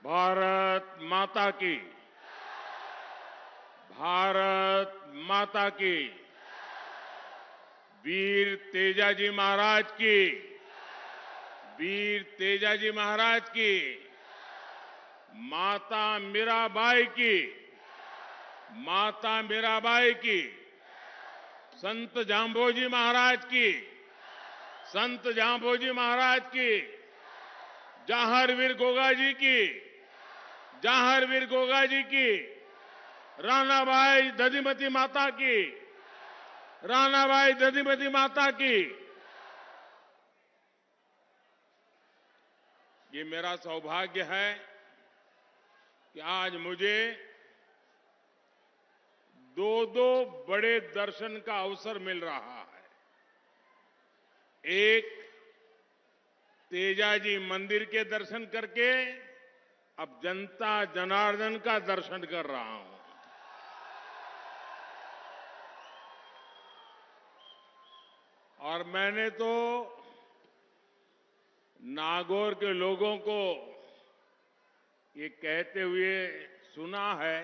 भारत माता की। भारत माता की। वीर तेजाजी महाराज की। वीर तेजाजी महाराज की। माता मीराबाई की। माता मीराबाई की। संत जांबोजी महाराज की। संत जांबोजी महाराज की। जवाहर गोगा जी की। जवाहर गोगा जी की। रानाबाई दधिमती माता की। रानाबाई दधिमती माता की। ये मेरा सौभाग्य है कि आज मुझे दो बड़े दर्शन का अवसर मिल रहा है। एक, तेजाजी मंदिर के दर्शन करके अब जनता जनार्दन का दर्शन कर रहा हूं। और मैंने तो नागौर के लोगों को ये कहते हुए सुना है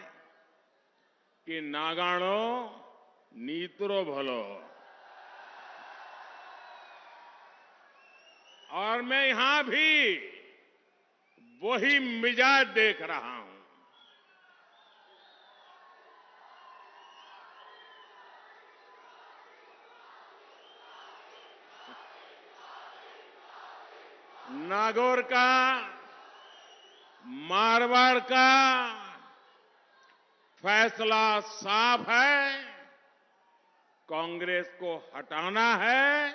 कि नागाणो नीतरो भलो। और मैं यहां भी वही मिजाज देख रहा हूं। नागौर का, मारवाड़ का फैसला साफ है। कांग्रेस को हटाना है,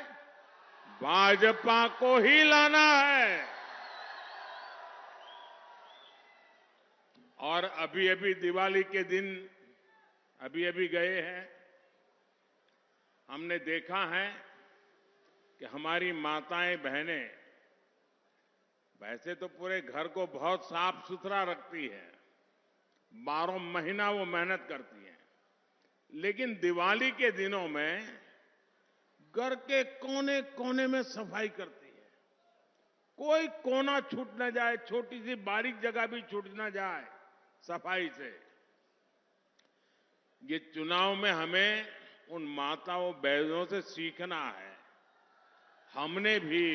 भाजपा को ही लाना है। और अभी अभी दिवाली के दिन अभी अभी गए हैं। हमने देखा है कि हमारी माताएं बहनें वैसे तो पूरे घर को बहुत साफ सुथरा रखती है, 12 महीना वो मेहनत करती हैं, लेकिन दिवाली के दिनों में घर के कोने कोने में सफाई करती है। कोई कोना छूट न जाए, छोटी सी बारीक जगह भी छूट न जाए सफाई से। ये चुनाव में हमें उन माताओं बहनों से सीखना है। हमने भी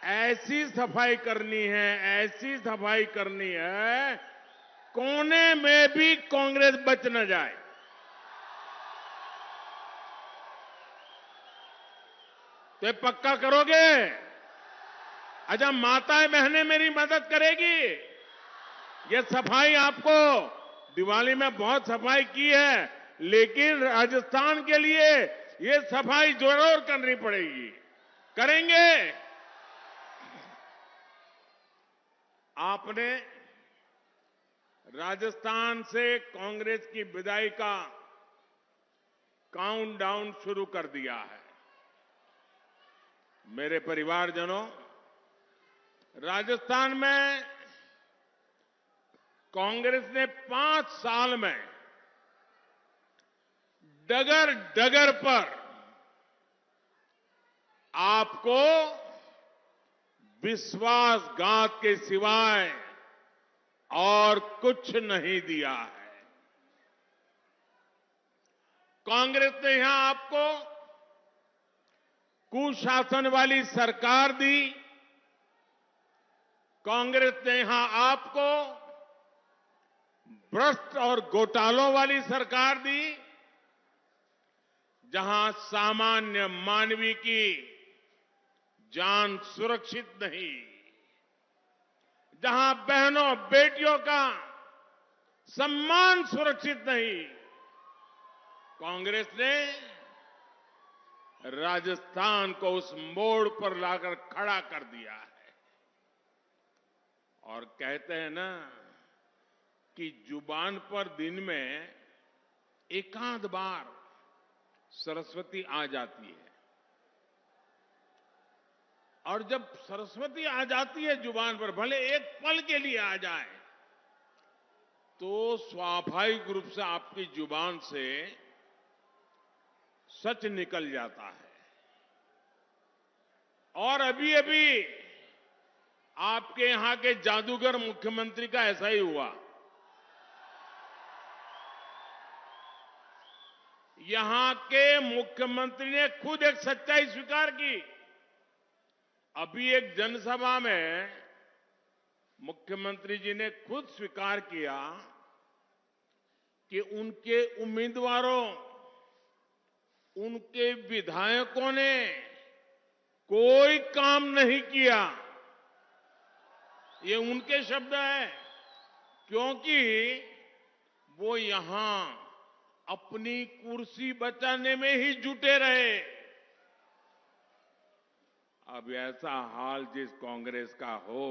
ऐसी सफाई करनी है, ऐसी सफाई करनी है, कोने में भी कांग्रेस बच न जाए। तो ये पक्का करोगे? अच्छा, माताएं बहनें मेरी मदद करेगी। ये सफाई आपको दिवाली में बहुत सफाई की है, लेकिन राजस्थान के लिए ये सफाई जरूर करनी पड़ेगी। करेंगे? आपने राजस्थान से कांग्रेस की विदाई का काउंटडाउन शुरू कर दिया है। मेरे परिवारजनों, राजस्थान में कांग्रेस ने 5 साल में डगर डगर पर आपको विश्वासघात के सिवाय और कुछ नहीं दिया है। कांग्रेस ने यहां आपको कुशासन वाली सरकार दी। कांग्रेस ने यहां आपको भ्रष्ट और घोटालों वाली सरकार दी, जहां सामान्य मानवी की जान सुरक्षित नहीं, जहां बहनों बेटियों का सम्मान सुरक्षित नहीं। कांग्रेस ने राजस्थान को उस मोड़ पर लाकर खड़ा कर दिया है। और कहते हैं ना कि जुबान पर दिन में एकाध बार सरस्वती आ जाती है, और जब सरस्वती आ जाती है जुबान पर, भले एक पल के लिए आ जाए, तो स्वाभाविक रूप से आपकी जुबान से सच निकल जाता है। और अभी अभी आपके यहां के जादूगर मुख्यमंत्री का ऐसा ही हुआ। यहां के मुख्यमंत्री ने खुद एक सच्चाई स्वीकार की। अभी एक जनसभा में मुख्यमंत्री जी ने खुद स्वीकार किया कि उनके उम्मीदवारों, उनके विधायकों ने कोई काम नहीं किया। ये उनके शब्द हैं, क्योंकि वो यहां अपनी कुर्सी बचाने में ही जुटे रहे। अब ऐसा हाल जिस कांग्रेस का हो,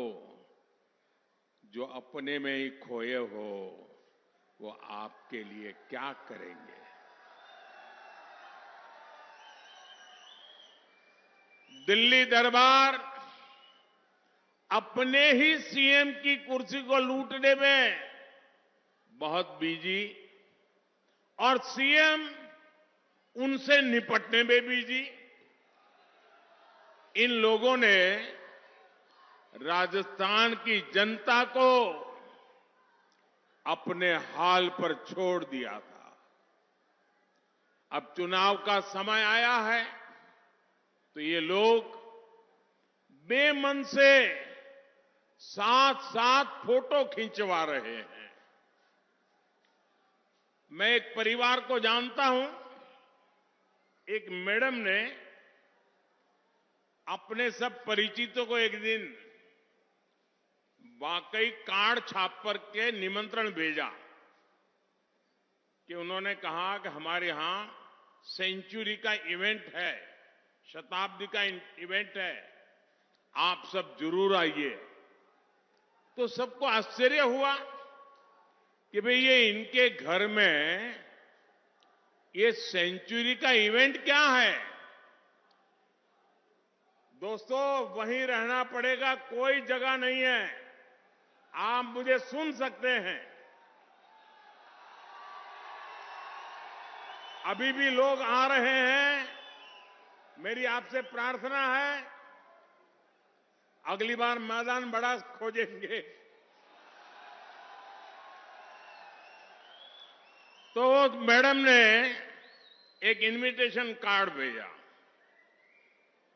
जो अपने में ही खोए हो, वो आपके लिए क्या करेंगे? दिल्ली दरबार अपने ही सीएम की कुर्सी को लूटने में बहुत बिजी और सीएम उनसे निपटने में बिजी। इन लोगों ने राजस्थान की जनता को अपने हाल पर छोड़ दिया था। अब चुनाव का समय आया है तो ये लोग बेमन से साथ साथ फोटो खिंचवा रहे हैं। मैं एक परिवार को जानता हूं। एक मैडम ने अपने सब परिचितों को एक दिन वाकई कार्ड छाप कर के निमंत्रण भेजा कि उन्होंने कहा कि हमारे यहां सेंचुरी का इवेंट है, शताब्दी का इवेंट है, आप सब जरूर आइए। तो सबको आश्चर्य हुआ कि भाई ये इनके घर में ये सेंचुरी का इवेंट क्या है। दोस्तों, वहीं रहना पड़ेगा, कोई जगह नहीं है। आप मुझे सुन सकते हैं। अभी भी लोग आ रहे हैं। मेरी आपसे प्रार्थना है, अगली बार मैदान बड़ा खोजेंगे तो मैडम ने एक इनविटेशन कार्ड भेजा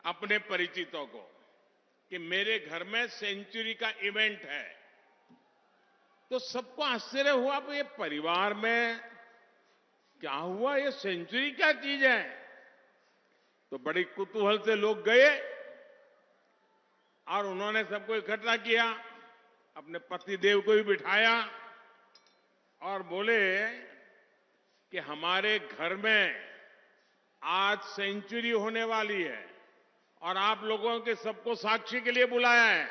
अपने परिचितों को कि मेरे घर में सेंचुरी का इवेंट है। तो सबको आश्चर्य हुआ कि ये परिवार में क्या हुआ, ये सेंचुरी क्या चीज है। तो बड़ी कुतूहल से लोग गए और उन्होंने सबको इकट्ठा किया, अपने पतिदेव को भी बिठाया और बोले कि हमारे घर में आज सेंचुरी होने वाली है और आप लोगों के सबको साक्षी के लिए बुलाया है।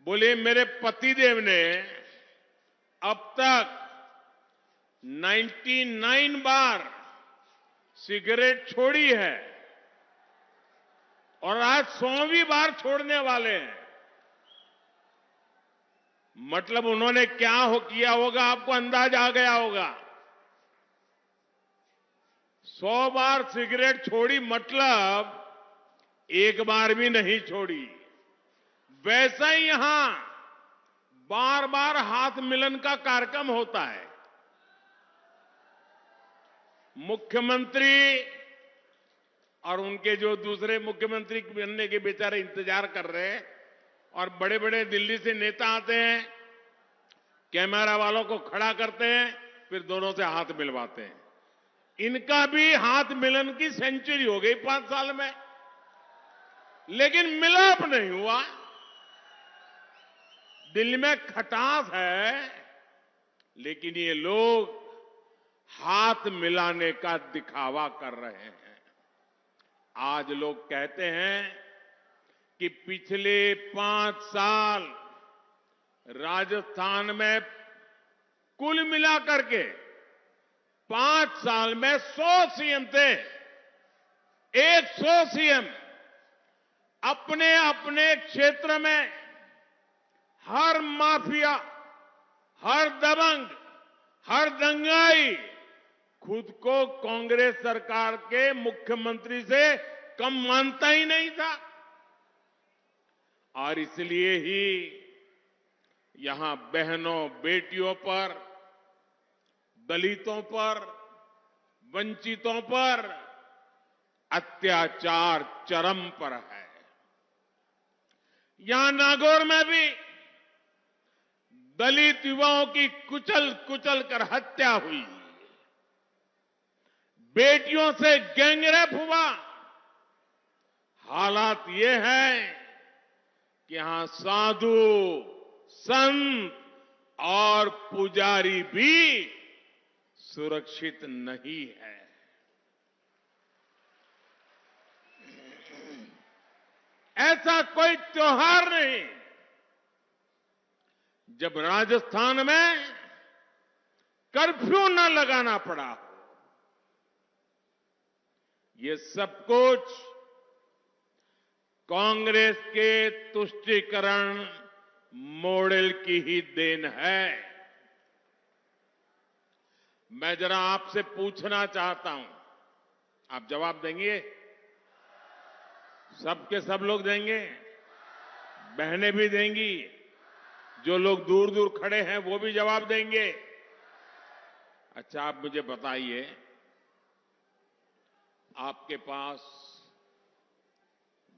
बोले मेरे पतिदेव ने अब तक 99 बार सिगरेट छोड़ी है और आज 100वीं बार छोड़ने वाले हैं। मतलब उन्होंने क्या किया होगा, आपको अंदाजा आ गया होगा। 100 बार सिगरेट छोड़ी मतलब एक बार भी नहीं छोड़ी। वैसा ही यहां बार बार हाथ मिलन का कार्यक्रम होता है। मुख्यमंत्री और उनके जो दूसरे मुख्यमंत्री बनने के बेचारे इंतजार कर रहे हैं और बड़े बड़े दिल्ली से नेता आते हैं, कैमरा वालों को खड़ा करते हैं, फिर दोनों से हाथ मिलवाते हैं। इनका भी हाथ मिलन की सेंचुरी हो गई 5 साल में, लेकिन मिलाप नहीं हुआ। दिल्ली में खटास है, लेकिन ये लोग हाथ मिलाने का दिखावा कर रहे हैं। आज लोग कहते हैं कि पिछले 5 साल राजस्थान में कुल मिलाकर के 5 साल में 100 सीएम थे। 100 सीएम अपने अपने क्षेत्र में हर माफिया, हर दबंग, हर दंगाई खुद को कांग्रेस सरकार के मुख्यमंत्री से कम मानता ही नहीं था। और इसलिए ही यहां बहनों बेटियों पर, दलितों पर, वंचितों पर अत्याचार चरम पर है। यहां नागौर में भी दलित युवाओं की कुचल कुचल कर हत्या हुई, बेटियों से गैंगरेप हुआ। हालात ये है कि यहां साधु, संत और पुजारी भी सुरक्षित नहीं है। ऐसा कोई त्योहार नहीं जब राजस्थान में कर्फ्यू न लगाना पड़ा हो। ये सब कुछ कांग्रेस के तुष्टीकरण मॉडल की ही देन है। मैं जरा आपसे पूछना चाहता हूं, आप जवाब देंगे? सबके सब लोग देंगे? बहनें भी देंगी? जो लोग दूर दूर खड़े हैं वो भी जवाब देंगे? अच्छा, आप मुझे बताइए, आपके पास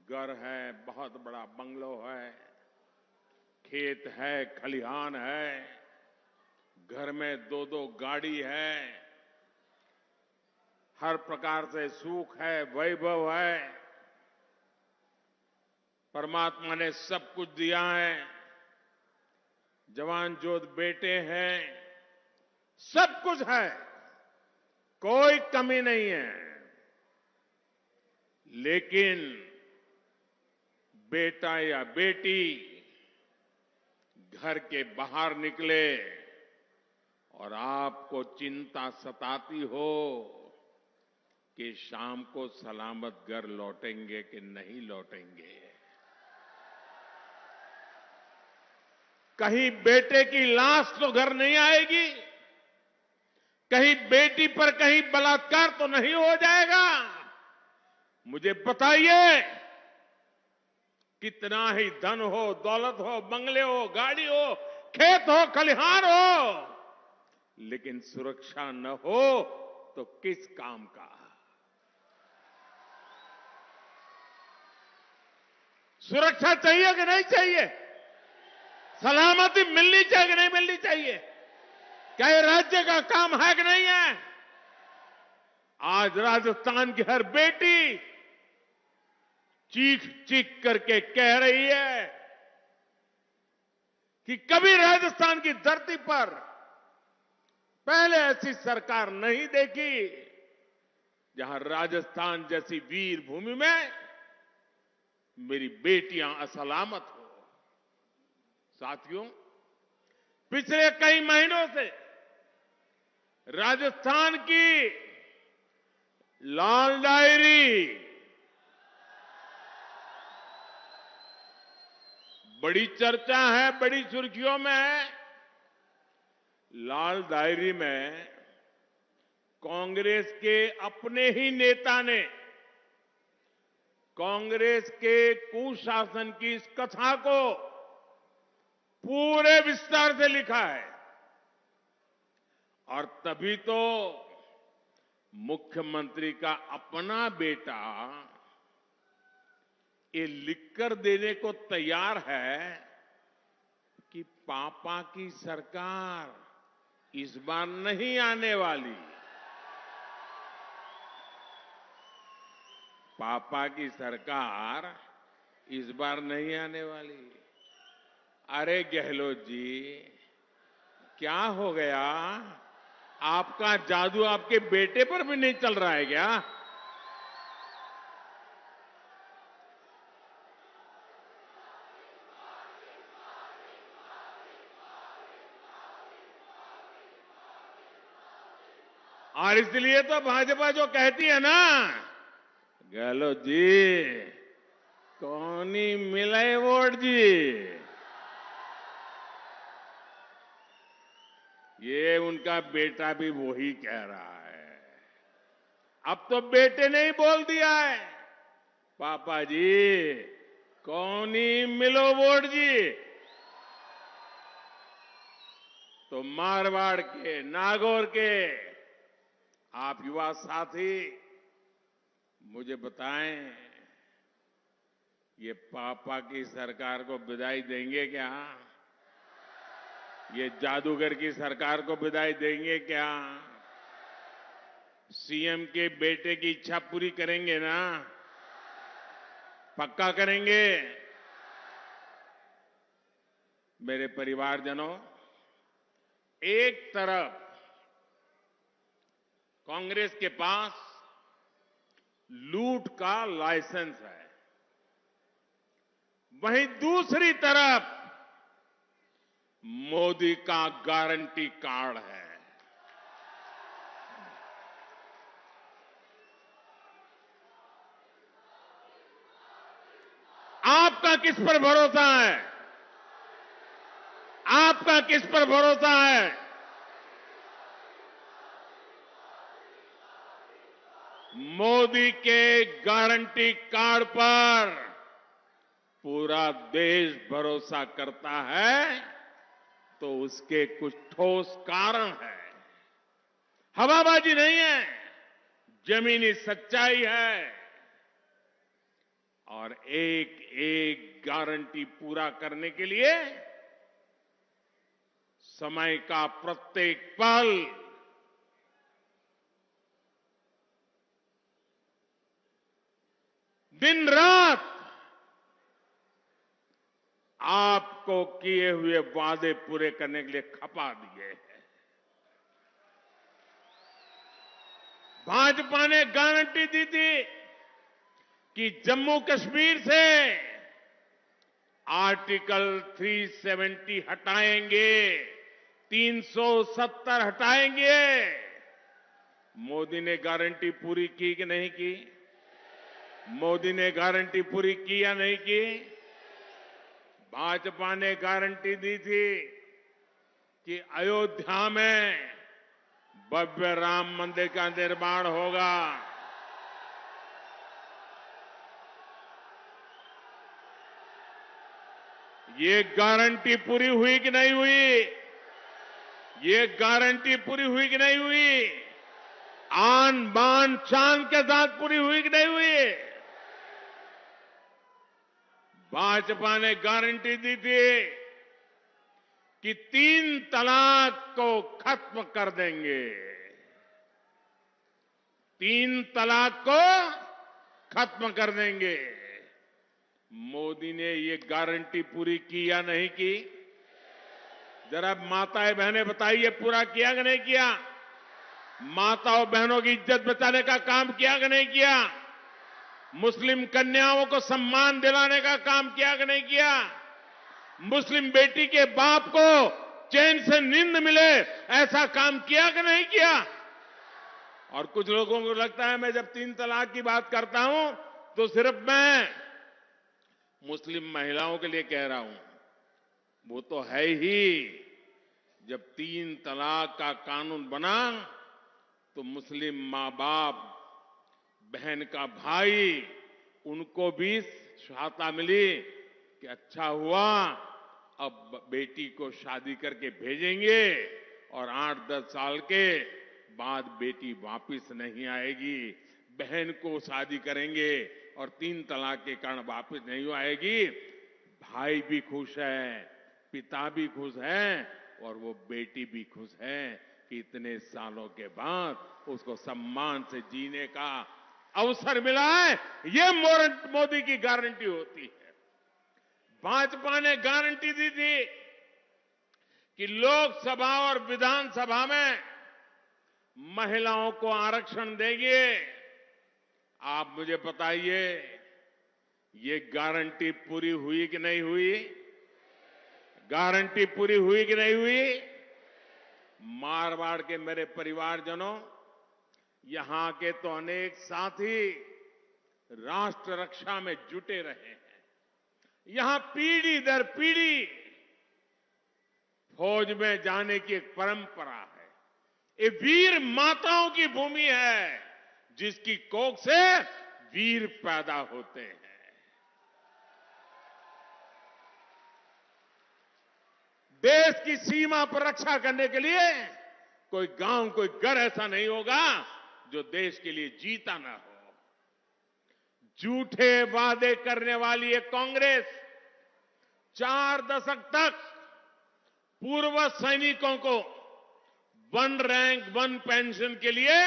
घर है, बहुत बड़ा बंगलो है, खेत है, खलिहान है, घर में दो दो गाड़ी है, हर प्रकार से सुख है, वैभव है, परमात्मा ने सब कुछ दिया है, जवान जोध बेटे हैं, सब कुछ है, कोई कमी नहीं है। लेकिन बेटा या बेटी घर के बाहर निकले और आपको चिंता सताती हो कि शाम को सलामत घर लौटेंगे कि नहीं लौटेंगे। कहीं बेटे की लाश तो घर नहीं आएगी, कहीं बेटी पर कहीं बलात्कार तो नहीं हो जाएगा। मुझे बताइए, कितना ही धन हो, दौलत हो, बंगले हो, गाड़ी हो, खेत हो, खलिहान हो, लेकिन सुरक्षा न हो तो किस काम का? सुरक्षा चाहिए कि नहीं चाहिए? सलामती मिलनी चाहिए कि नहीं मिलनी चाहिए? क्या ये राज्य का काम है कि नहीं है? आज राजस्थान की हर बेटी चीख चीख करके कह रही है कि कभी राजस्थान की धरती पर पहले ऐसी सरकार नहीं देखी जहां राजस्थान जैसी वीर भूमि में मेरी बेटियां असलामत हो। साथियों, पिछले कई महीनों से राजस्थान की लाल डायरी बड़ी चर्चा है, बड़ी सुर्खियों में है। लाल डायरी में कांग्रेस के अपने ही नेता ने कांग्रेस के कुशासन की इस कथा को पूरे विस्तार से लिखा है। और तभी तो मुख्यमंत्री का अपना बेटा ये लिखकर देने को तैयार है कि पापा की सरकार इस बार नहीं आने वाली। पापा की सरकार इस बार नहीं आने वाली। अरे गहलोत जी, क्या हो गया? आपका जादू आपके बेटे पर भी नहीं चल रहा है क्या? और इसलिए तो भाजपा जो कहती है ना, गहलोत जी कोनी मिले वोट जी, ये उनका बेटा भी वही कह रहा है। अब तो बेटे ने ही बोल दिया है, पापा जी कौनी मिलो वोट जी। तो मारवाड़ के, नागौर के आप युवा साथी मुझे बताएं, ये पापा की सरकार को विदाई देंगे क्या? ये जादूगर की सरकार को विदाई देंगे क्या? सीएम के बेटे की इच्छा पूरी करेंगे ना? पक्का करेंगे? मेरे परिवारजनों, एक तरफ कांग्रेस के पास लूट का लाइसेंस है, वहीं दूसरी तरफ मोदी का गारंटी कार्ड है। आपका किस पर भरोसा है? आपका किस पर भरोसा है? मोदी के गारंटी कार्ड पर पूरा देश भरोसा करता है, तो उसके कुछ ठोस कारण है। हवाबाजी नहीं है, जमीनी सच्चाई है। और एक एक गारंटी पूरा करने के लिए समय का प्रत्येक पल दिन रात आपको किए हुए वादे पूरे करने के लिए खपा दिए हैं। भाजपा ने गारंटी दी थी कि जम्मू कश्मीर से आर्टिकल 370 हटाएंगे, 370 हटाएंगे। मोदी ने गारंटी पूरी की कि नहीं की? मोदी ने गारंटी पूरी की या नहीं की? भाजपा ने गारंटी दी थी कि अयोध्या में भव्य राम मंदिर का निर्माण होगा। ये गारंटी पूरी हुई कि नहीं हुई? ये गारंटी पूरी हुई कि नहीं हुई? आन बान शान के साथ पूरी हुई कि नहीं हुई? भाजपा ने गारंटी दी थी कि 3 तलाक को खत्म कर देंगे। 3 तलाक को खत्म कर देंगे। मोदी ने ये गारंटी पूरी की या नहीं की? जरा माताएं बहनें बताइए, पूरा किया कि नहीं किया? माताओं बहनों की इज्जत बचाने का काम किया कि नहीं किया? मुस्लिम कन्याओं को सम्मान दिलाने का काम किया कि नहीं किया? मुस्लिम बेटी के बाप को चैन से नींद मिले, ऐसा काम किया कि नहीं किया? और कुछ लोगों को लगता है मैं जब 3 तलाक की बात करता हूं तो सिर्फ मैं मुस्लिम महिलाओं के लिए कह रहा हूं। वो तो है ही। जब 3 तलाक का कानून बना तो मुस्लिम मां बाप, बहन का भाई, उनको भी सहायता मिली कि अच्छा हुआ, अब बेटी को शादी करके भेजेंगे और 8-10 साल के बाद बेटी वापिस नहीं आएगी। बहन को शादी करेंगे और 3 तलाक के कारण वापिस नहीं आएगी। भाई भी खुश है, पिता भी खुश है और वो बेटी भी खुश है कि इतने सालों के बाद उसको सम्मान से जीने का अवसर मिला है। ये मोदी की गारंटी होती है। भाजपा ने गारंटी दी थी कि लोकसभा और विधानसभा में महिलाओं को आरक्षण देंगे। आप मुझे बताइए, ये गारंटी पूरी हुई कि नहीं हुई? गारंटी पूरी हुई कि नहीं हुई? मारवाड़ के मेरे परिवारजनों, यहां के तो अनेक साथी राष्ट्र रक्षा में जुटे रहे हैं। यहां पीढ़ी दर पीढ़ी फौज में जाने की एक परंपरा है। ये वीर माताओं की भूमि है, जिसकी कोख से वीर पैदा होते हैं। देश की सीमा पर रक्षा करने के लिए कोई गांव, कोई घर ऐसा नहीं होगा जो देश के लिए जीता ना हो। झूठे वादे करने वाली ये कांग्रेस 4 दशक तक पूर्व सैनिकों को 1 रैंक 1 पेंशन के लिए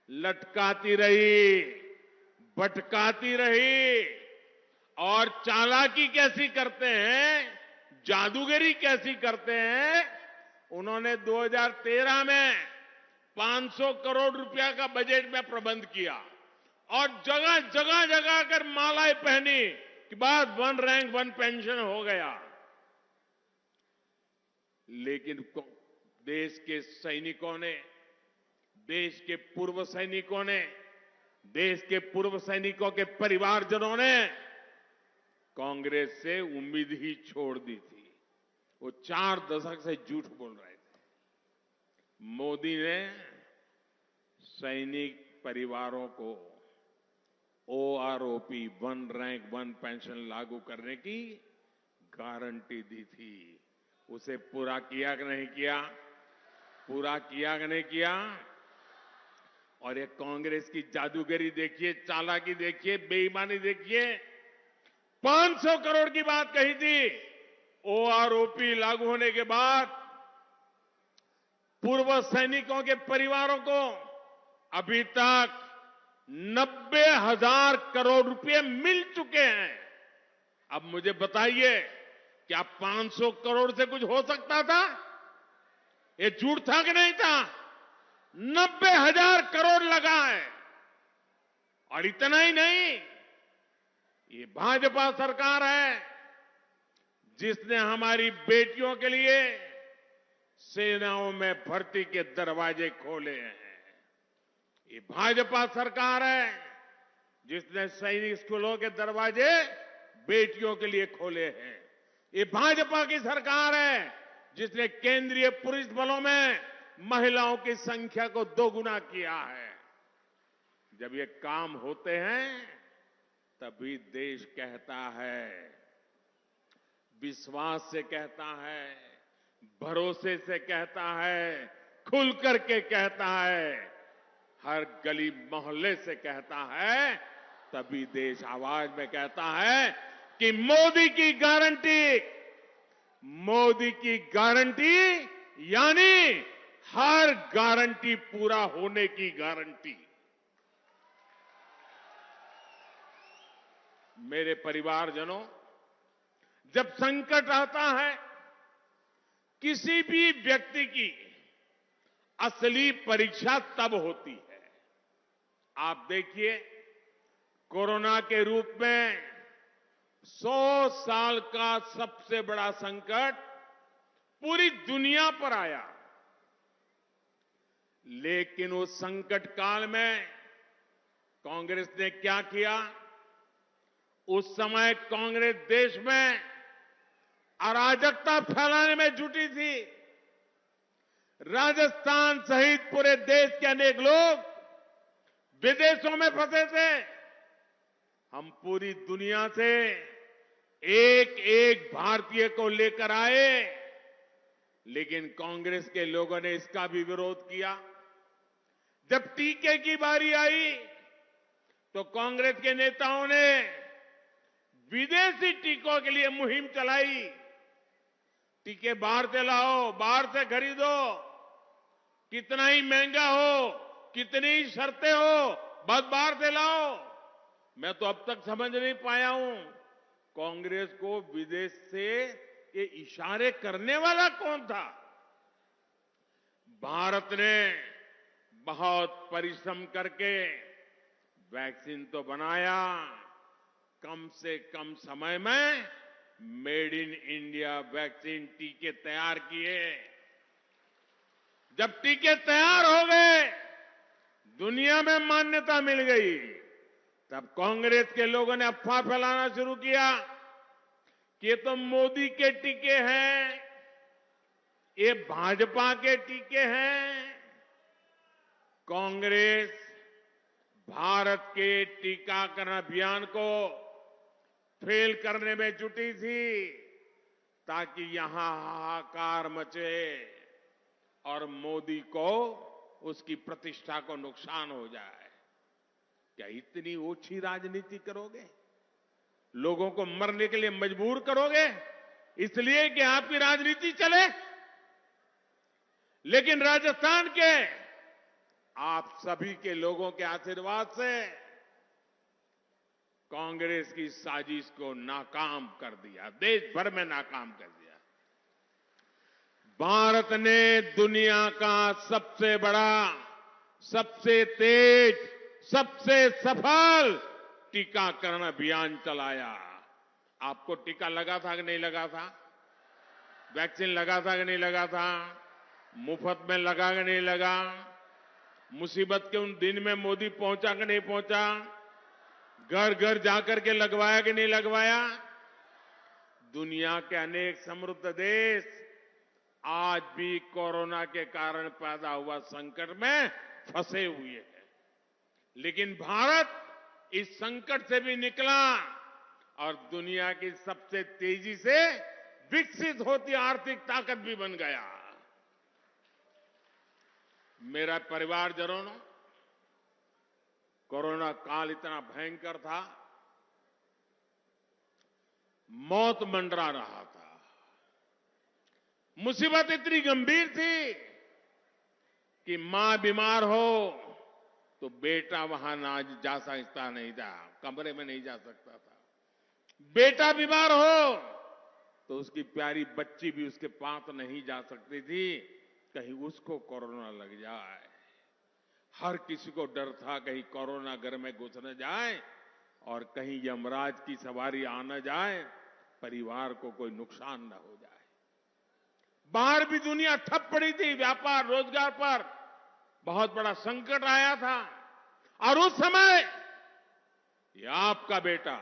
लटकाती रही, भटकाती रही। और चालाकी कैसी करते हैं, जादूगरी कैसी करते हैं। उन्होंने 2013 में 500 करोड़ रुपया का बजट में प्रबंध किया और जगह जगह जगह कर मालाएं पहनी कि बाद 1 रैंक 1 पेंशन हो गया। लेकिन देश के सैनिकों ने, देश के पूर्व सैनिकों ने, देश के पूर्व सैनिकों के परिवारजनों ने कांग्रेस से उम्मीद ही छोड़ दी थी। वो 4 दशक से झूठ बोल रहे थे। मोदी ने सैनिक परिवारों को OROP 1 रैंक 1 पेंशन लागू करने की गारंटी दी थी। उसे पूरा किया कि नहीं किया? पूरा किया कि नहीं किया? और ये कांग्रेस की जादूगरी देखिए, चालाकी देखिए, बेईमानी देखिए। 500 करोड़ की बात कही थी। OROP लागू होने के बाद पूर्व सैनिकों के परिवारों को अभी तक 90,000 करोड़ रुपए मिल चुके हैं। अब मुझे बताइए, क्या 500 करोड़ से कुछ हो सकता था? ये झूठ था कि नहीं था? 90,000 करोड़ लगा है। और इतना ही नहीं, ये भाजपा सरकार है जिसने हमारी बेटियों के लिए सेनाओं में भर्ती के दरवाजे खोले हैं। ये भाजपा सरकार है जिसने सैनिक स्कूलों के दरवाजे बेटियों के लिए खोले हैं। ये भाजपा की सरकार है जिसने केंद्रीय पुलिस बलों में महिलाओं की संख्या को 2 गुना किया है। जब ये काम होते हैं तभी देश कहता है, विश्वास से कहता है, भरोसे से कहता है, खुल करके कहता है, हर गली मोहल्ले से कहता है, तभी देश आवाज में कहता है कि मोदी की गारंटी, मोदी की गारंटी यानी हर गारंटी पूरा होने की गारंटी। मेरे परिवारजनों, जब संकट आता है, किसी भी व्यक्ति की असली परीक्षा तब होती है। आप देखिए, कोरोना के रूप में 100 साल का सबसे बड़ा संकट पूरी दुनिया पर आया। लेकिन उस संकट काल में कांग्रेस ने क्या किया? उस समय कांग्रेस देश में अराजकता फैलाने में जुटी थी। राजस्थान सहित पूरे देश के अनेक लोग विदेशों में फंसे थे। हम पूरी दुनिया से एक एक भारतीय को लेकर आए, लेकिन कांग्रेस के लोगों ने इसका भी विरोध किया। जब टीके की बारी आई तो कांग्रेस के नेताओं ने विदेशी टीकों के लिए मुहिम चलाई। टीके बाहर से लाओ, बाहर से खरीदो, कितना ही महंगा हो, कितनी ही शर्तें हो, बस बाहर से लाओ। मैं तो अब तक समझ नहीं पाया हूं, कांग्रेस को विदेश से ये इशारे करने वाला कौन था? भारत ने बहुत परिश्रम करके वैक्सीन तो बनाया, कम से कम समय में मेड इन इंडिया वैक्सीन टीके तैयार किए। जब टीके तैयार हो गए, दुनिया में मान्यता मिल गई, तब कांग्रेस के लोगों ने अफवाह फैलाना शुरू किया कि ये तो मोदी के टीके हैं, ये भाजपा के टीके हैं। कांग्रेस भारत के टीकाकरण अभियान को फेल करने में जुटी थी। ताकि यहां हाहाकार मचे और मोदी को उसकी प्रतिष्ठा को नुकसान हो जाए। क्या इतनी ओछी राजनीति करोगे? लोगों को मरने के लिए मजबूर करोगे इसलिए कि आपकी राजनीति चले? लेकिन राजस्थान के आप सभी के लोगों के आशीर्वाद से कांग्रेस की साजिश को नाकाम कर दिया, देश भर में नाकाम कर दिया। भारत ने दुनिया का सबसे बड़ा, सबसे तेज, सबसे सफल टीकाकरण अभियान चलाया। आपको टीका लगा था कि नहीं लगा था? वैक्सीन लगा था कि नहीं लगा था? मुफ्त में लगा कि नहीं लगा? मुसीबत के उन दिन में मोदी पहुंचा कि नहीं पहुंचा? घर घर जाकर के लगवाया कि नहीं लगवाया? दुनिया के अनेक समृद्ध देश आज भी कोरोना के कारण पैदा हुआ संकट में फंसे हुए हैं, लेकिन भारत इस संकट से भी निकला और दुनिया की सबसे तेजी से विकसित होती आर्थिक ताकत भी बन गया। मेरा परिवारजनों, कोरोना काल इतना भयंकर था, मौत मंडरा रहा था, मुसीबत इतनी गंभीर थी कि मां बीमार हो तो बेटा वहां ना जा सकता नहीं था, कमरे में नहीं जा सकता था। बेटा बीमार हो तो उसकी प्यारी बच्ची भी उसके पास नहीं जा सकती थी, कहीं उसको कोरोना लग जाए। हर किसी को डर था कहीं कोरोना घर में घुस न जाए और कहीं यमराज की सवारी आ न जाए, परिवार को कोई नुकसान न हो जाए। बाहर भी दुनिया ठप पड़ी थी, व्यापार रोजगार पर बहुत बड़ा संकट आया था और उस समय ये आपका बेटा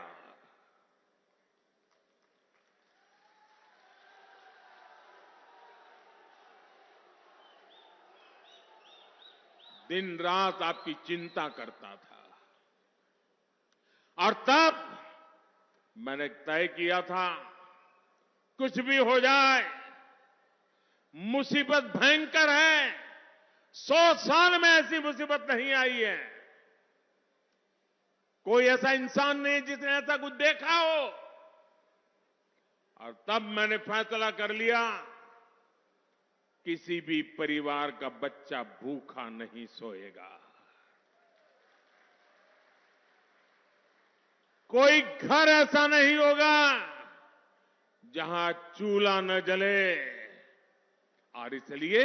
दिन रात आपकी चिंता करता था और तब मैंने तय किया था कुछ भी हो जाए, मुसीबत भयंकर है, 100 साल में ऐसी मुसीबत नहीं आई है, कोई ऐसा इंसान नहीं जिसने ऐसा कुछ देखा हो। और तब मैंने फैसला कर लिया किसी भी परिवार का बच्चा भूखा नहीं सोएगा, कोई घर ऐसा नहीं होगा जहां चूल्हा न जले। और इसलिए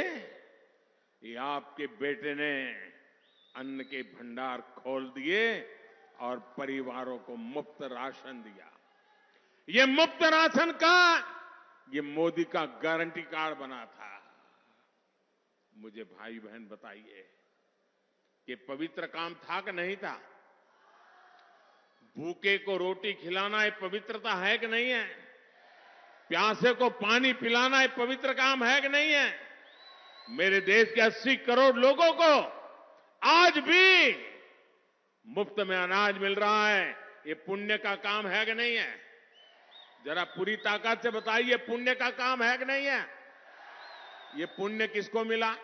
ये आपके बेटे ने अन्न के भंडार खोल दिए और परिवारों को मुफ्त राशन दिया। ये मुफ्त राशन का ये मोदी का गारंटी कार्ड बना था। मुझे भाई बहन बताइए कि पवित्र काम था कि नहीं था? भूखे को रोटी खिलाना ये पवित्रता है कि नहीं है? प्यासे को पानी पिलाना ये पवित्र काम है कि नहीं है? मेरे देश के 80 करोड़ लोगों को आज भी मुफ्त में अनाज मिल रहा है, ये पुण्य का काम है कि नहीं है? जरा पूरी ताकत से बताइए, पुण्य का काम है कि नहीं है? ये पुण्य किसको मिला?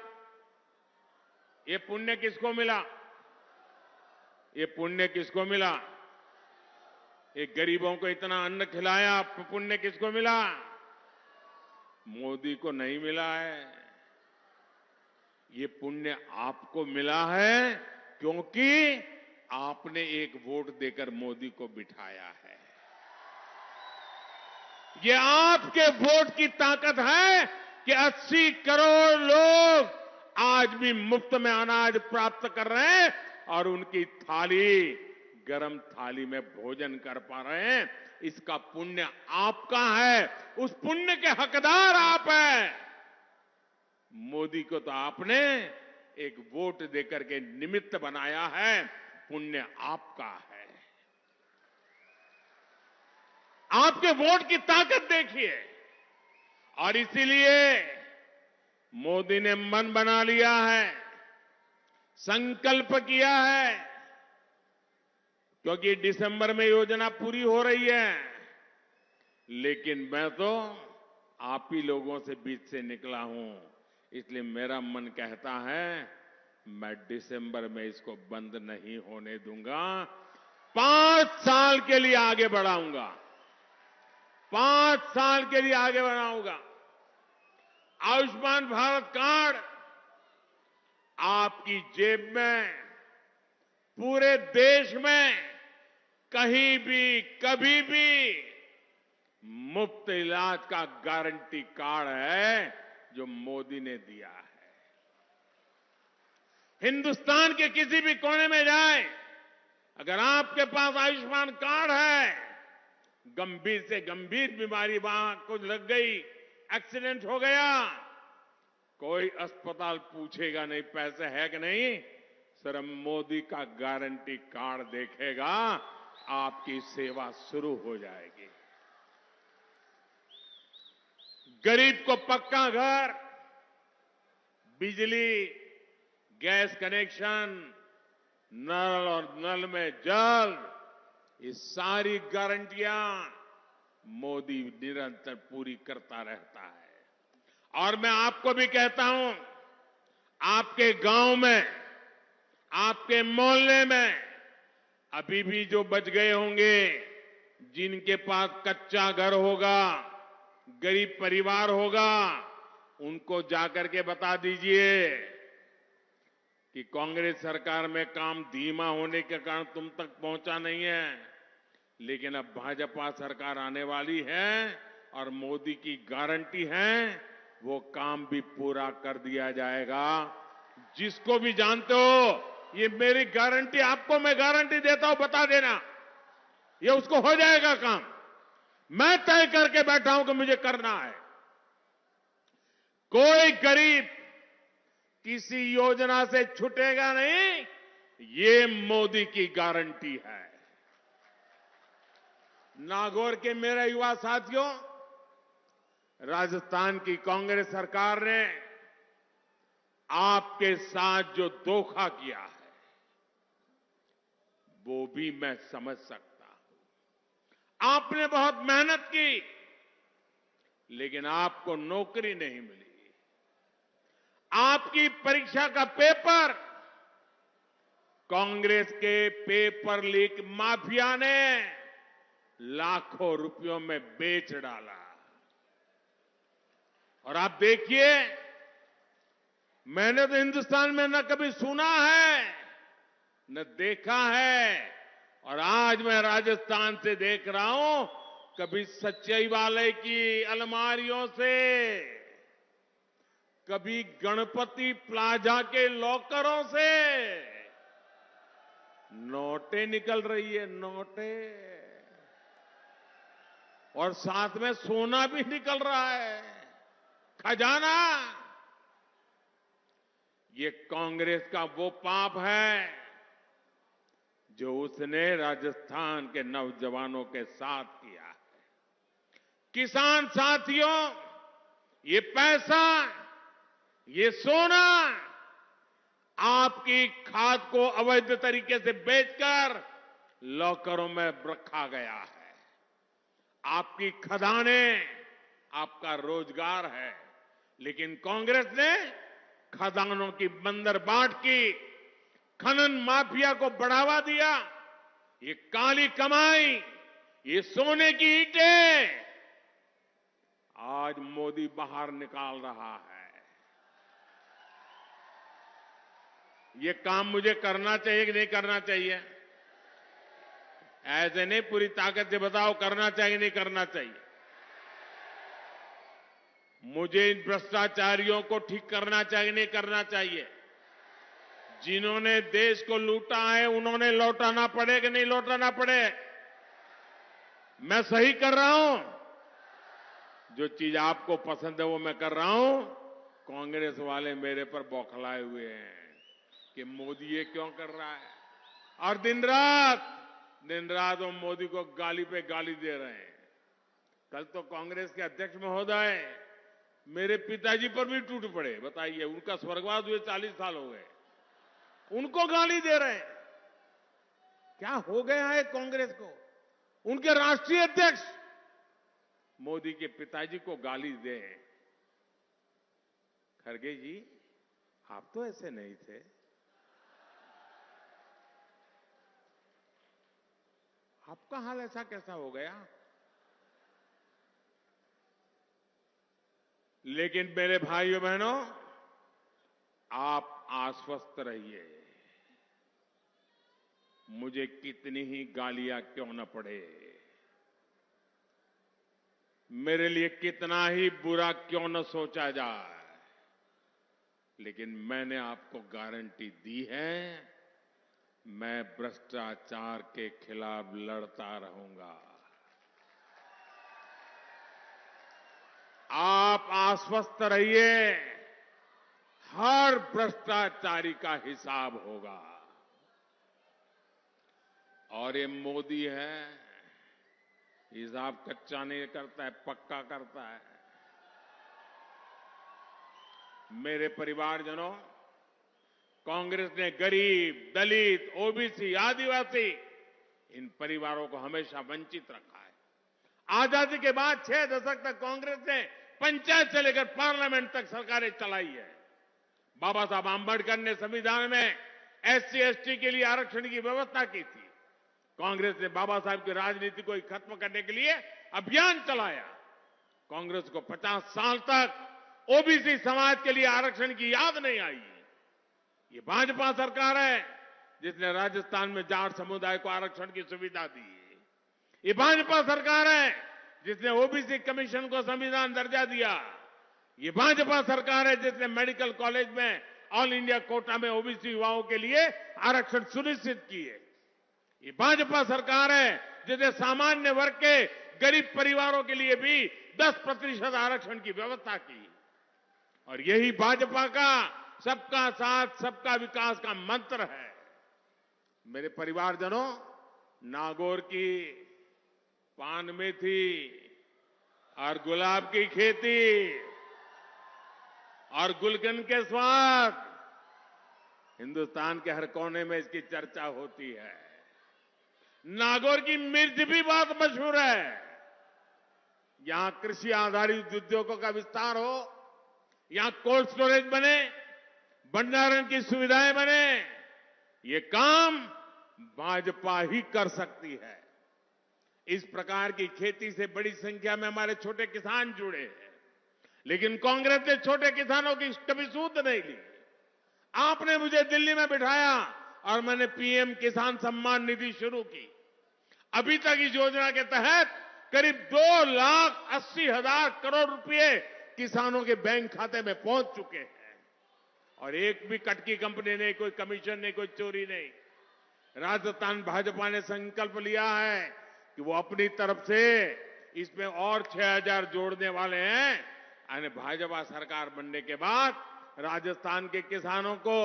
ये पुण्य किसको मिला? ये पुण्य किसको मिला? ये गरीबों को इतना अन्न खिलाया, पुण्य किसको मिला? मोदी को नहीं मिला है। ये पुण्य आपको मिला है क्योंकि आपने एक वोट देकर मोदी को बिठाया है। ये आपके वोट की ताकत है कि 80 करोड़ लोग आज भी मुफ्त में अनाज प्राप्त कर रहे हैं और उनकी थाली, गरम थाली में भोजन कर पा रहे हैं। इसका पुण्य आपका है, उस पुण्य के हकदार आप हैं। मोदी को तो आपने एक वोट देकर के निमित्त बनाया है, पुण्य आपका है। आपके वोट की ताकत देखिए। और इसीलिए मोदी ने मन बना लिया है, संकल्प किया है, क्योंकि दिसंबर में योजना पूरी हो रही है, लेकिन मैं तो आप ही लोगों से बीच से निकला हूं, इसलिए मेरा मन कहता है मैं दिसंबर में इसको बंद नहीं होने दूंगा। 5 साल के लिए आगे बढ़ाऊंगा, 5 साल के लिए आगे बढ़ाऊंगा। आयुष्मान भारत कार्ड आपकी जेब में, पूरे देश में कहीं भी कभी भी मुफ्त इलाज का गारंटी कार्ड है जो मोदी ने दिया है। हिंदुस्तान के किसी भी कोने में जाए, अगर आपके पास आयुष्मान कार्ड है, गंभीर से गंभीर बीमारी वहां कुछ लग गई, एक्सीडेंट हो गया, कोई अस्पताल पूछेगा नहीं पैसे है कि नहीं, सिर्फ मोदी का गारंटी कार्ड देखेगा, आपकी सेवा शुरू हो जाएगी। गरीब को पक्का घर, बिजली, गैस कनेक्शन, नल और नल में जल, ये सारी गारंटियां मोदी निरंतर पूरी करता रहता है। और मैं आपको भी कहता हूं, आपके गांव में, आपके मोहल्ले में अभी भी जो बच गए होंगे, जिनके पास कच्चा घर होगा, गरीब परिवार होगा, उनको जाकर के बता दीजिए कि कांग्रेस सरकार में काम धीमा होने के कारण तुम तक पहुंचा नहीं है, लेकिन अब भाजपा सरकार आने वाली है और मोदी की गारंटी है, वो काम भी पूरा कर दिया जाएगा। जिसको भी जानते हो, ये मेरी गारंटी, आपको मैं गारंटी देता हूं, बता देना, ये उसको हो जाएगा काम। मैं तय करके बैठा हूं कि मुझे करना है। कोई गरीब किसी योजना से छूटेगा नहीं, ये मोदी की गारंटी है। नागौर के मेरे युवा साथियों, राजस्थान की कांग्रेस सरकार ने आपके साथ जो धोखा किया है, वो भी मैं समझ सकता हूं। आपने बहुत मेहनत की, लेकिन आपको नौकरी नहीं मिली। आपकी परीक्षा का पेपर कांग्रेस के पेपर लीक माफिया ने लाखों रुपयों में बेच डाला। और आप देखिए, मैंने तो हिंदुस्तान में न कभी सुना है न देखा है, और आज मैं राजस्थान से देख रहा हूं, कभी सचिवालय की अलमारियों से, कभी गणपति प्लाजा के लॉकरों से नोटें निकल रही है, नोटें, और साथ में सोना भी निकल रहा है, खजाना। ये कांग्रेस का वो पाप है जो उसने राजस्थान के नौजवानों के साथ किया है। किसान साथियों, ये पैसा, ये सोना आपकी खाद को अवैध तरीके से बेचकर लॉकरों में रखा गया है। आपकी खदानें आपका रोजगार है, लेकिन कांग्रेस ने खदानों की बंदरबाट की, खनन माफिया को बढ़ावा दिया। ये काली कमाई, ये सोने की ईंटें आज मोदी बाहर निकाल रहा है। ये काम मुझे करना चाहिए कि नहीं करना चाहिए? ऐसे नहीं, पूरी ताकत से बताओ करना चाहिए नहीं करना चाहिए। मुझे इन भ्रष्टाचारियों को ठीक करना चाहिए नहीं करना चाहिए? जिन्होंने देश को लूटा है, उन्होंने लौटाना पड़े कि नहीं लौटाना पड़े? मैं सही कर रहा हूं? जो चीज आपको पसंद है वो मैं कर रहा हूं। कांग्रेस वाले मेरे पर बौखलाए हुए हैं कि मोदी ये क्यों कर रहा है, और दिन रात वो मोदी को गाली पे गाली दे रहे हैं। कल तो कांग्रेस के अध्यक्ष महोदय मेरे पिताजी पर भी टूट पड़े। बताइए, उनका स्वर्गवास हुए 40 साल हो गए, उनको गाली दे रहे हैं। क्या हो गया है कांग्रेस को? उनके राष्ट्रीय अध्यक्ष मोदी के पिताजी को गाली दे। खड़गे जी, आप तो ऐसे नहीं थे। आपका हाल ऐसा कैसा हो गया? लेकिन मेरे भाइयों बहनों, आप आश्वस्त रहिए, मुझे कितनी ही गालियां क्यों न पड़े, मेरे लिए कितना ही बुरा क्यों न सोचा जाए, लेकिन मैंने आपको गारंटी दी है, मैं भ्रष्टाचार के खिलाफ लड़ता रहूंगा। आप आश्वस्त रहिए, हर भ्रष्टाचारी का हिसाब होगा। और ये मोदी है, हिसाब कच्चा नहीं करता है, पक्का करता है। मेरे परिवारजनों, कांग्रेस ने गरीब, दलित, ओबीसी, आदिवासी इन परिवारों को हमेशा वंचित रखा है। आजादी के बाद 6 दशक तक कांग्रेस ने पंचायत से लेकर पार्लियामेंट तक सरकारें चलाई है। बाबा साहब आंबेडकर ने संविधान में एससी एसटी के लिए आरक्षण की व्यवस्था की थी। कांग्रेस ने बाबा साहब की राजनीति को खत्म करने के लिए अभियान चलाया। कांग्रेस को 50 साल तक ओबीसी समाज के लिए आरक्षण की याद नहीं आई। ये भाजपा सरकार है जिसने राजस्थान में जाट समुदाय को आरक्षण की सुविधा दी। ये भाजपा सरकार है जिसने ओबीसी कमीशन को संविधान दर्जा दिया। ये भाजपा सरकार है जिसने मेडिकल कॉलेज में ऑल इंडिया कोटा में ओबीसी युवाओं के लिए आरक्षण सुनिश्चित किए। ये भाजपा सरकार है जिसने सामान्य वर्ग के गरीब परिवारों के लिए भी 10% आरक्षण की व्यवस्था की। और यही भाजपा का सबका साथ सबका विकास का मंत्र है। मेरे परिवारजनों, नागौर की पान मेथी और गुलाब की खेती और गुलकंद के स्वाद, हिंदुस्तान के हर कोने में इसकी चर्चा होती है। नागौर की मिर्च भी बहुत मशहूर है। यहां कृषि आधारित उद्योगों का विस्तार हो, यहां कोल्ड स्टोरेज बने, भंडारण की सुविधाएं बने, ये काम भाजपा ही कर सकती है। इस प्रकार की खेती से बड़ी संख्या में हमारे छोटे किसान जुड़े हैं, लेकिन कांग्रेस ने छोटे किसानों की कभी सूद नहीं ली। आपने मुझे दिल्ली में बिठाया और मैंने पीएम किसान सम्मान निधि शुरू की। अभी तक इस योजना के तहत करीब 2,80,000 करोड़ रुपए किसानों के बैंक खाते में पहुंच चुके हैं। और एक भी कटकी कंपनी नहीं, कोई कमीशन नहीं, कोई चोरी नहीं। राजस्थान भाजपा ने संकल्प लिया है कि वो अपनी तरफ से इसमें और 6,000 जोड़ने वाले हैं। यानी भाजपा सरकार बनने के बाद राजस्थान के किसानों को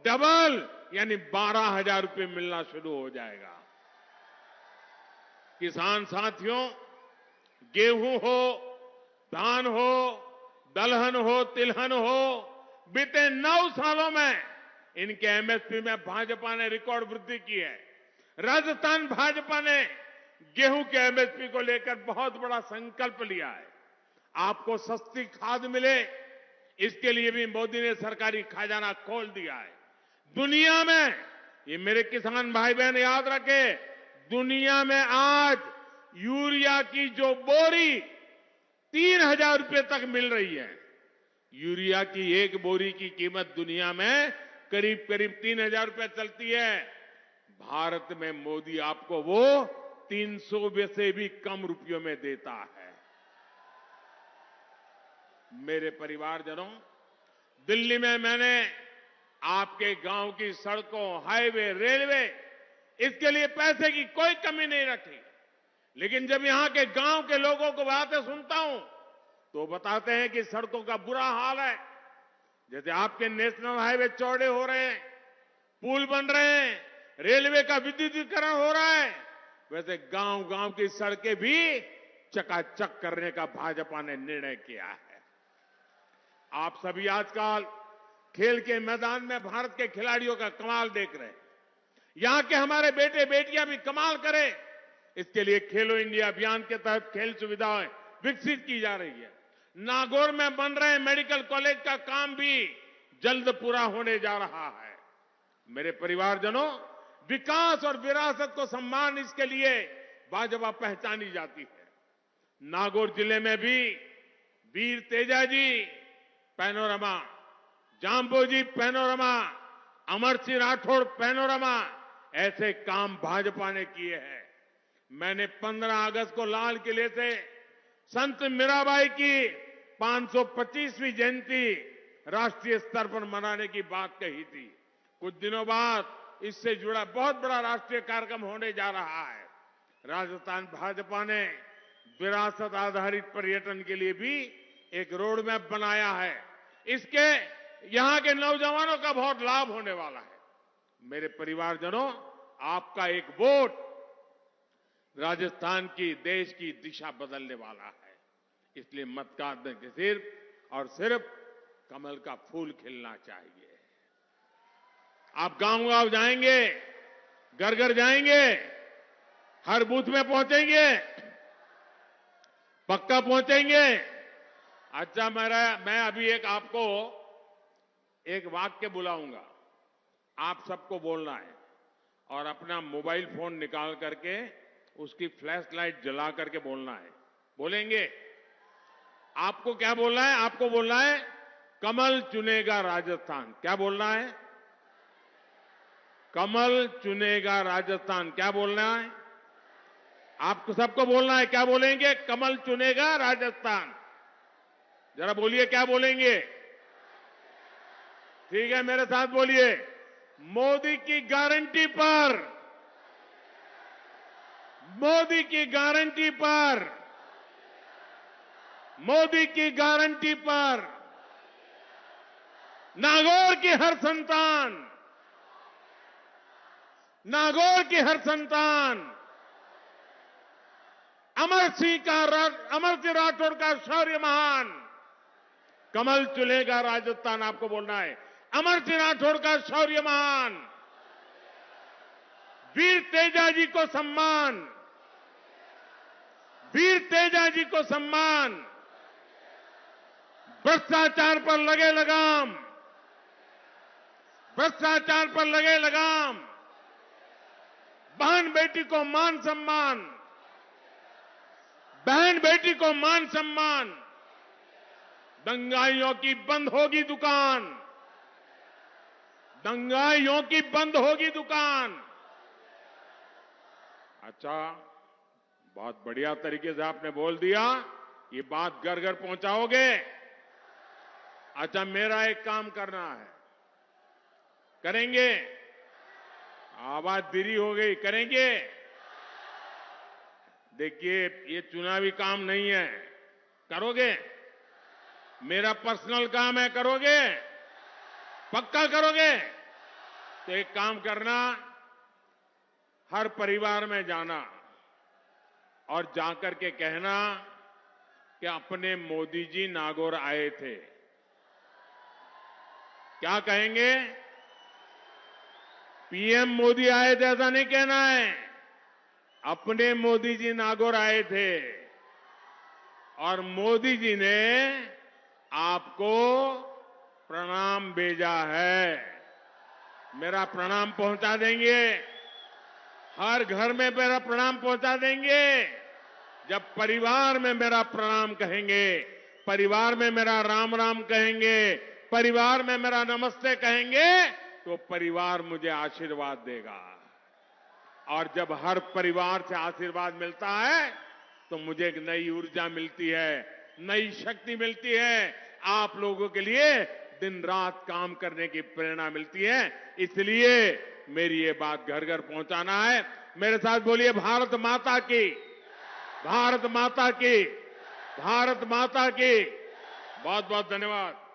डबल यानी 12,000 रुपए मिलना शुरू हो जाएगा। किसान साथियों, गेहूं हो, धान हो, दलहन हो, तिलहन हो, बीते 9 सालों में इनके एमएसपी में भाजपा ने रिकॉर्ड वृद्धि की है। राजस्थान भाजपा ने गेहूं के एमएसपी को लेकर बहुत बड़ा संकल्प लिया है। आपको सस्ती खाद मिले, इसके लिए भी मोदी ने सरकारी खजाना खोल दिया है। दुनिया में, ये मेरे किसान भाई बहन याद रखे, दुनिया में आज यूरिया की जो बोरी 3,000 रुपए तक मिल रही है। यूरिया की एक बोरी की कीमत दुनिया में करीब 3,000 रुपए चलती है। भारत में मोदी आपको वो 300 से भी कम रुपयों में देता है। मेरे परिवारजनों, दिल्ली में मैंने आपके गांव की सड़कों, हाईवे, रेलवे, इसके लिए पैसे की कोई कमी नहीं रखी। लेकिन जब यहां के गांव के लोगों को बातें सुनता हूं तो बताते हैं कि सड़कों का बुरा हाल है। जैसे आपके नेशनल हाईवे चौड़े हो रहे हैं, पुल बन रहे हैं, रेलवे का विद्युतीकरण हो रहा है, वैसे गांव-गांव की सड़कें भी चकाचक करने का भाजपा ने निर्णय किया है। आप सभी आजकल खेल के मैदान में भारत के खिलाड़ियों का कमाल देख रहे हैं। यहां के हमारे बेटे बेटियां भी कमाल करें, इसके लिए खेलो इंडिया अभियान के तहत खेल सुविधाएं विकसित की जा रही है। नागौर में बन रहे मेडिकल कॉलेज का काम भी जल्द पूरा होने जा रहा है। मेरे परिवारजनों, विकास और विरासत को सम्मान, इसके लिए भाजपा पहचानी जाती है। नागौर जिले में भी वीर Tejaji panorama, Jamboji panorama, Amar Singh Rathore panorama, ऐसे काम भाजपा ने किए हैं। मैंने 15 अगस्त को लाल किले से संत मीराबाई की 525वीं जयंती राष्ट्रीय स्तर पर मनाने की बात कही थी। कुछ दिनों बाद इससे जुड़ा बहुत बड़ा राष्ट्रीय कार्यक्रम होने जा रहा है। राजस्थान भाजपा ने विरासत आधारित पर्यटन के लिए भी एक रोड मैप बनाया है। इसके यहां के नौजवानों का बहुत लाभ होने वाला है। मेरे परिवारजनों, आपका एक वोट राजस्थान की, देश की दिशा बदलने वाला है। इसलिए मतदान के सिर्फ और सिर्फ कमल का फूल खिलना चाहिए। आप गांव-गांव जाएंगे, घर-घर जाएंगे, हर बूथ में पहुंचेंगे, पक्का पहुंचेंगे। अच्छा, मैं अभी आपको एक वाक्य बुलाऊंगा, आप सबको बोलना है और अपना मोबाइल फोन निकाल करके उसकी फ्लैश लाइट जला करके बोलना है। बोलेंगे? आपको क्या बोलना है? आपको बोलना है कमल चुनेगा राजस्थान। क्या बोलना है? कमल चुनेगा राजस्थान। क्या बोलना है? आपको सबको बोलना है। क्या बोलेंगे? कमल चुनेगा राजस्थान। जरा बोलिए, क्या बोलेंगे? ठीक है, मेरे साथ बोलिए। मोदी की गारंटी पर, मोदी की गारंटी पर, मोदी की गारंटी पर नागौर की हर संतान, नागौर की हर संतान अमर सिंह राठौड़ का शौर्य महान। कमल चुनेगा राजस्थान, आपको बोलना है। अमर सिंह राठौड़ का शौर्य महान, वीर तेजाजी को सम्मान, वीर तेजाजी को सम्मान, भ्रष्टाचार पर लगे लगाम, भ्रष्टाचार पर लगे लगाम, बहन बेटी को मान सम्मान, बहन बेटी को मान सम्मान, दंगाइयों की बंद होगी दुकान, दंगाइयों की बंद होगी दुकान। अच्छा, बहुत बढ़िया तरीके से आपने बोल दिया। ये बात घर घर पहुंचाओगे? अच्छा, मेरा एक काम करना है, करेंगे? आवाज धीरी हो गई, करेंगे? देखिए, ये चुनावी काम नहीं है, करोगे? मेरा पर्सनल काम है, करोगे? पक्का करोगे? तो एक काम करना, हर परिवार में जाना और जाकर के कहना कि अपने मोदी जी नागौर आए थे। क्या कहेंगे? पीएम मोदी आए थे ऐसा नहीं कहना है, अपने मोदी जी नागौर आए थे और मोदी जी ने आपको प्रणाम भेजा है। मेरा प्रणाम पहुंचा देंगे, हर घर में मेरा प्रणाम पहुंचा देंगे। जब परिवार में मेरा प्रणाम कहेंगे, परिवार में मेरा राम राम कहेंगे, परिवार में मेरा नमस्ते कहेंगे, तो परिवार मुझे आशीर्वाद देगा। और जब हर परिवार से आशीर्वाद मिलता है तो मुझे एक नई ऊर्जा मिलती है, नई शक्ति मिलती है, आप लोगों के लिए दिन रात काम करने की प्रेरणा मिलती है। इसलिए मेरी ये बात घर घर पहुंचाना है। मेरे साथ बोलिए, भारत माता की, भारत माता की, भारत माता की। बहुत बहुत धन्यवाद।